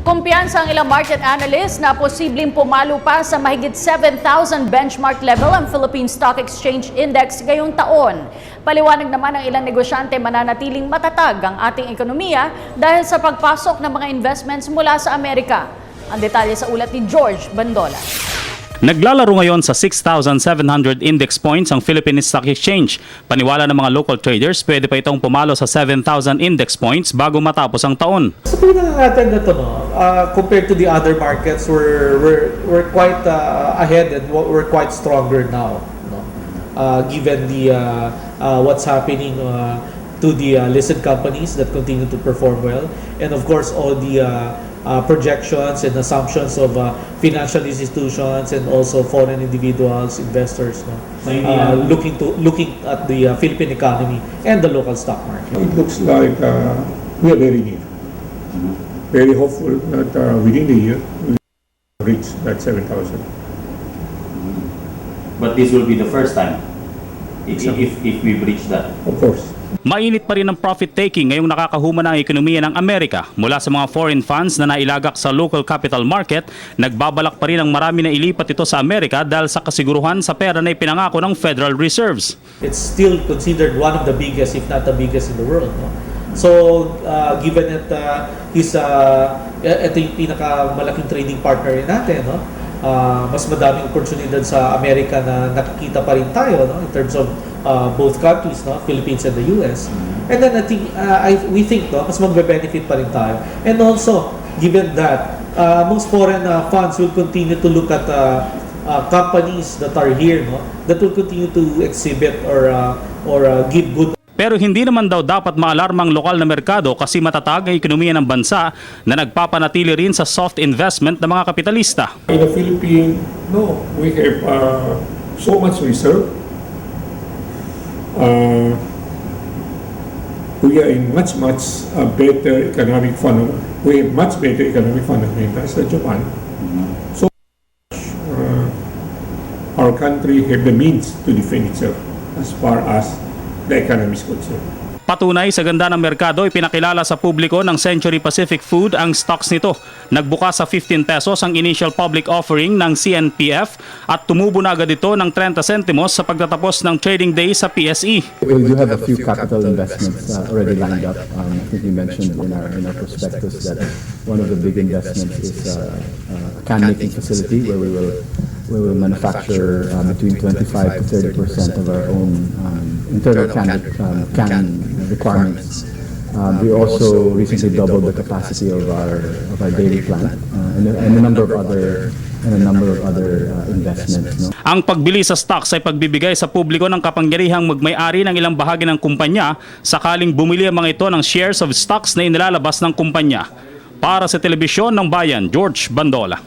Kumpiyansa ang ilang market analysts na posibleng pumalo pa sa mahigit 7,000 benchmark level ang Philippine Stock Exchange Index ngayong taon. Paliwanag naman ng ilang negosyante mananatiling matatag ang ating ekonomiya dahil sa pagpasok ng mga investments mula sa Amerika. Ang detalye sa ulat ni George Bandola. Naglalaro ngayon sa 6,700 index points ang Philippine Stock Exchange. Paniwala ng mga local traders, pwede pa itong pumalo sa 7,000 index points bago matapos ang taon. Sa tingnan natin na ito, compared to the other markets, we're quite ahead and we're quite stronger now. Given the what's happening to the listed companies that continue to perform well, and of course all the projections and assumptions of financial institutions and also foreign individuals, investors, looking at the Philippine economy and the local stock market. It looks like we are very near. Very hopeful that within the year we will reach that 7,000. But this will be the first time if we reach that. Of course. Mainit pa rin ang profit-taking ngayong nakakahuma ng ekonomiya ng Amerika mula sa mga foreign funds na nailagak sa local capital market. Nagbabalak pa rin ang marami na ilipat ito sa Amerika dahil sa kasiguruhan sa pera na ipinangako ng Federal Reserves. It's still considered one of the biggest, if not the biggest in the world. So, given that ito yung pinakamalaking trading partner natin, mas madaming oportunidad sa Amerika na nakikita pa rin tayo in terms of both countries, Philippines and the US. And then I think we think mas magbe-benefit pa rin tayo. And also, given that most foreign funds will continue to look at companies that are here, that will continue to exhibit or give good. Pero hindi naman daw dapat maalarmang lokal na merkado kasi matatag ang ekonomiya ng bansa na nagpapanatili rin sa soft investment ng mga kapitalista. In the Philippines, we have so much reserve. We are in much better economic fund. We have much better economic fundamentals than Japan. So our country have the means to defend itself as far as the economy is concerned. Patunay sa ganda ng merkado, ipinakilala sa publiko ng Century Pacific Food ang stocks nito. Nagbukas sa 15 pesos ang initial public offering ng CNPF at tumubo na agad ito ng 30 centimos sa pagtatapos ng trading day sa PSE. We do have a few capital investments already lined up. I think we mentioned in our prospectus that one of the big investments is a can making facility where we will manufacture between 25 to 30% of our own internal can requirements. We also recently doubled the capacity of our dairy plant and a number of other investments. Ang pagbili sa stocks ay pagbibigay sa publiko ng kapangyarihang magmay-ari ng ilang bahagi ng kumpanya sakaling bumili ang mga ito ng shares of stocks na inilalabas ng kumpanya. Para sa Telebisyon ng Bayan, George Bandola.